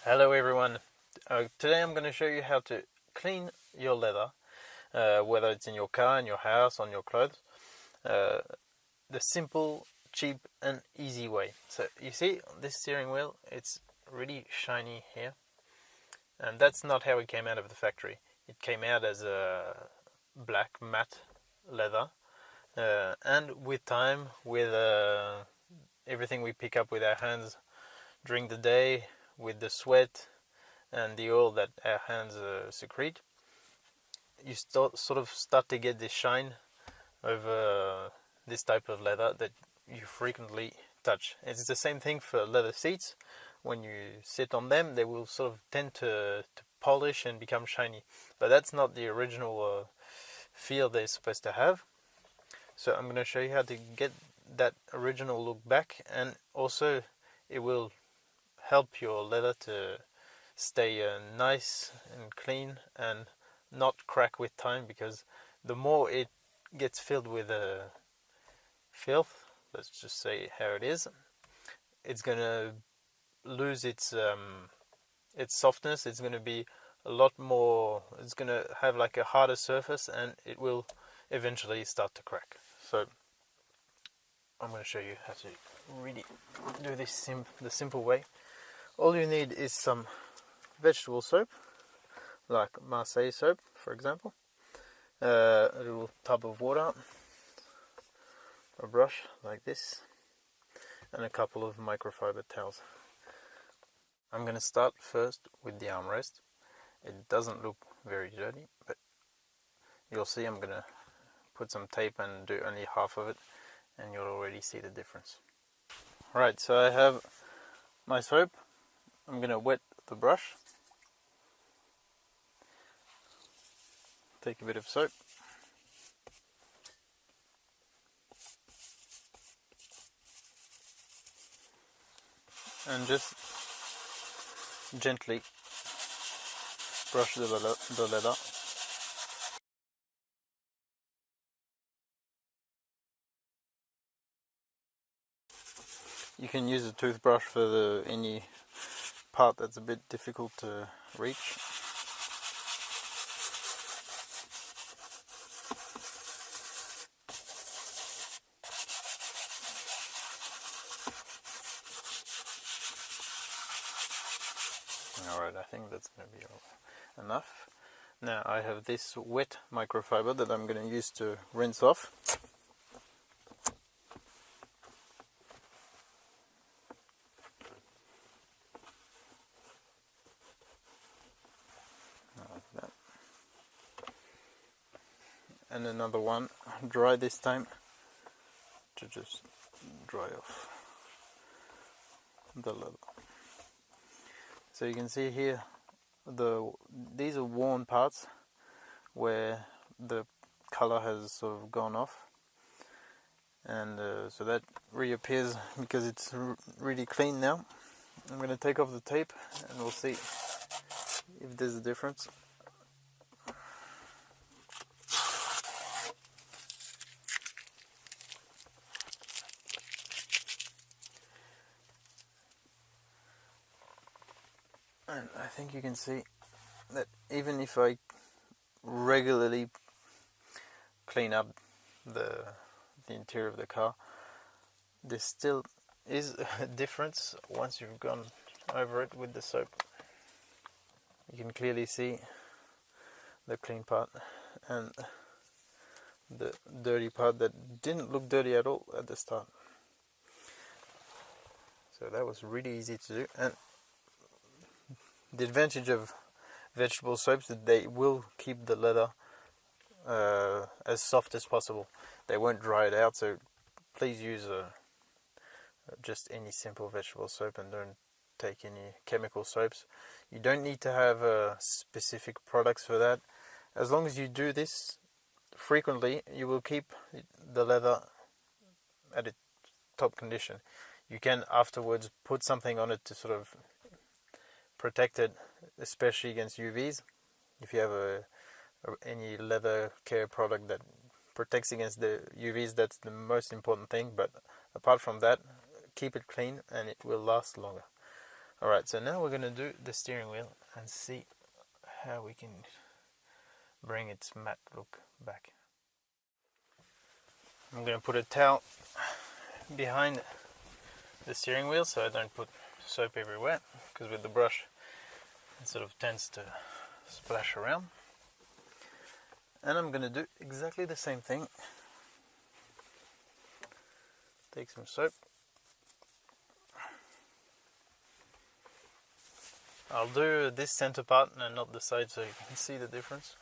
Hello everyone. Today I'm going to show you how to clean your leather, whether it's in your car, in your house, on your clothes. The simple, cheap and easy way. So you see this steering wheel, it's really shiny here, and that's not how it came out of the factory. It came out as a black matte leather, and with time, with everything we pick up with our hands during the day, with the sweat and the oil that our hands secrete, you sort of start to get this shine over this type of leather that you frequently touch. It's the same thing for leather seats. When you sit on them, they will sort of tend to polish and become shiny, but that's not the original feel they're supposed to have. So I'm going to show you how to get that original look back, and also it will help your leather to stay nice and clean and not crack with time, because the more it gets filled with filth, let's just say how it is, it's going to lose its softness. It's going to be a lot more, it's going to have like a harder surface, and it will eventually start to crack. So I'm going to show you how to really do this the simple way. All you need is some vegetable soap, like Marseille soap, for example, a little tub of water, a brush like this, and a couple of microfiber towels. I'm going to start first with the armrest. It doesn't look very dirty, but you'll see I'm going to put some tape and do only half of it, and you'll already see the difference. Right, so I have my soap. I'm going to wet the brush. Take a bit of soap. And just gently brush the leather. You can use a toothbrush for any part that's a bit difficult to reach. Alright, I think that's going to be enough. Now I have this wet microfiber that I'm going to use to rinse off. Like that. And another one, dry this time, to just dry off the leather. So you can see here, these are worn parts where the color has sort of gone off, and so that reappears because it's really clean now. I'm going to take off the tape and we'll see if there's a difference. And I think you can see that even if I regularly clean up the interior of the car, there still is a difference once you've gone over it with the soap. You can clearly see the clean part and the dirty part that didn't look dirty at all at the start. So that was really easy to do, and the advantage of vegetable soaps is that they will keep the leather as soft as possible. They won't dry it out, so please use just any simple vegetable soap and don't take any chemical soaps. You don't need to have specific products for that. As long as you do this frequently, you will keep the leather at its top condition. You can afterwards put something on it to sort of protect it, especially against UVs. If you have any leather care product that protects against the UVs, that's the most important thing. But apart from that, keep it clean and it will last longer. Alright, so now we're going to do the steering wheel and see how we can bring its matte look back. I'm going to put a towel behind the steering wheel so I don't put soap everywhere, because with the brush it sort of tends to splash around. And I'm going to do exactly the same thing. Take some soap. I'll do this center part and not the side so you can see the difference.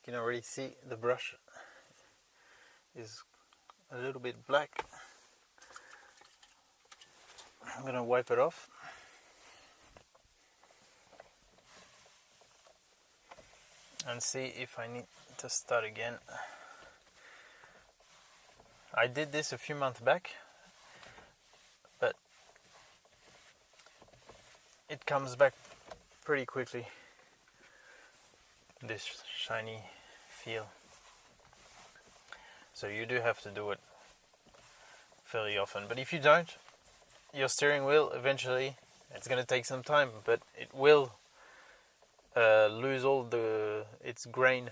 You can already see the brush is a little bit black. I'm going to wipe it off. And see if I need to start again. I did this a few months back, but it comes back pretty quickly, this shiny feel. So you do have to do it fairly often, but if you don't, your steering wheel eventually, it's going to take some time, but it will lose all its grain,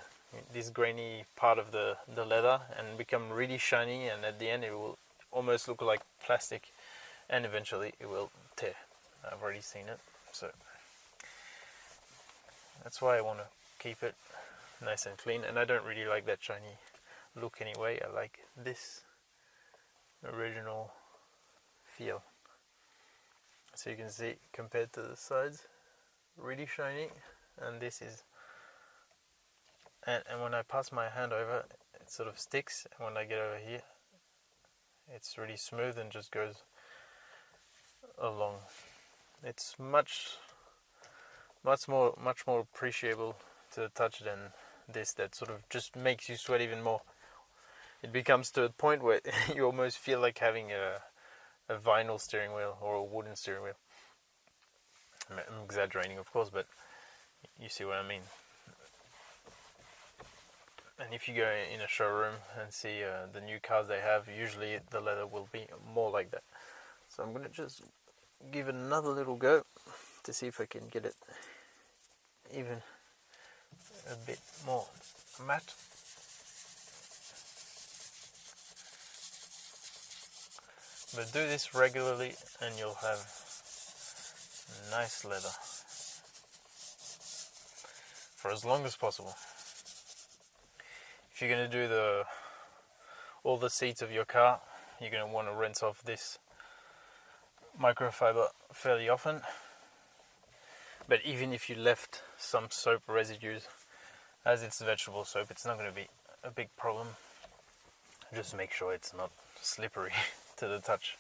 this grainy part of the leather, and become really shiny, and at the end it will almost look like plastic, and eventually it will tear. I've already seen it, so that's why I want to keep it nice and clean. And I don't really like that shiny look anyway. I like this original feel. So you can see, compared to the sides, really shiny. And this is, and when I pass my hand over, it sort of sticks, and when I get over here, it's really smooth and just goes along. It's much more appreciable to the touch than this, that sort of just makes you sweat even more. It becomes to a point where you almost feel like having a vinyl steering wheel or a wooden steering wheel. I'm exaggerating, of course, but you see what I mean. And if you go in a showroom and see the new cars they have, usually the leather will be more like that. So I'm going to just give it another little go to see if I can get it even a bit more matte. But do this regularly and you'll have nice leather for as long as possible. If you're going to do all the seats of your car, you're going to want to rinse off this microfiber fairly often. But even if you left some soap residues, as it's vegetable soap, it's not going to be a big problem. Just make sure it's not slippery to the touch.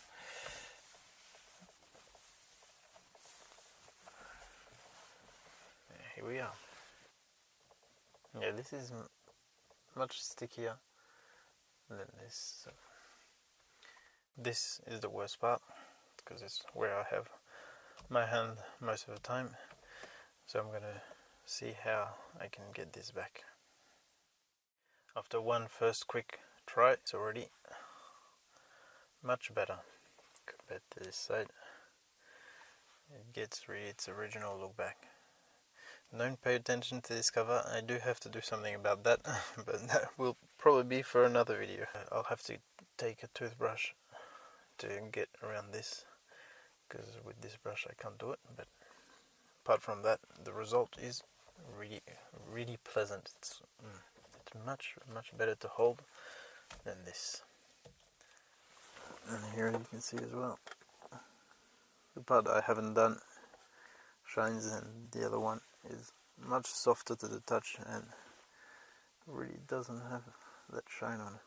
Here we are. Yeah, this is much stickier than this. So this is the worst part, because it's where I have my hand most of the time. So I'm going to see how I can get this back. After one first quick try, it's already much better compared to this side. It gets really its original look back. Don't pay attention to this cover. I do have to do something about that, but that will probably be for another video. I'll have to take a toothbrush to get around this, because with this brush I can't do it. But apart from that, the result is really pleasant. It's much better to hold than this. And here you can see as well, the part I haven't done shines, and the other one is much softer to the touch and really doesn't have that shine on it.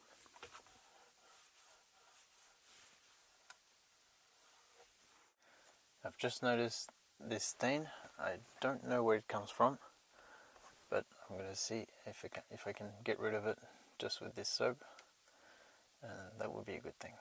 I've just noticed this stain. I don't know where it comes from, but I'm going to see if I can get rid of it just with this soap, and that would be a good thing.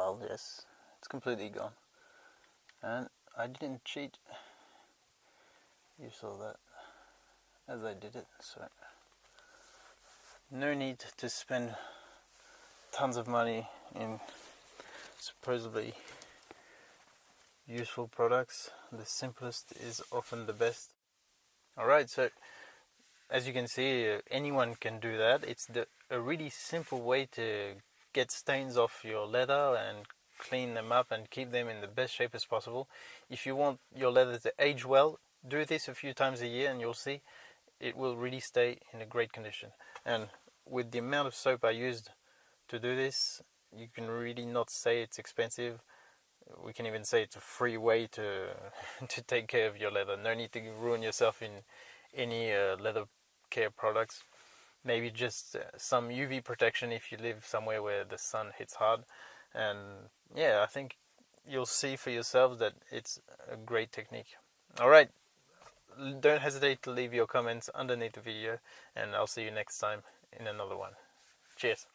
dull, yes. It's completely gone. And I didn't cheat. You saw that as I did it, so no need to spend tons of money in supposedly useful products. The simplest is often the best. Alright, so as you can see, anyone can do that. It's a really simple way to get stains off your leather and clean them up and keep them in the best shape as possible. If you want your leather to age well, do this a few times a year and you'll see it will really stay in a great condition. And with the amount of soap I used to do this, you can really not say it's expensive. We can even say it's a free way to to take care of your leather. No need to ruin yourself in any leather care products. Maybe just some UV protection if you live somewhere where the sun hits hard. And yeah, I think you'll see for yourselves that it's a great technique. Alright, don't hesitate to leave your comments underneath the video, and I'll see you next time in another one. Cheers.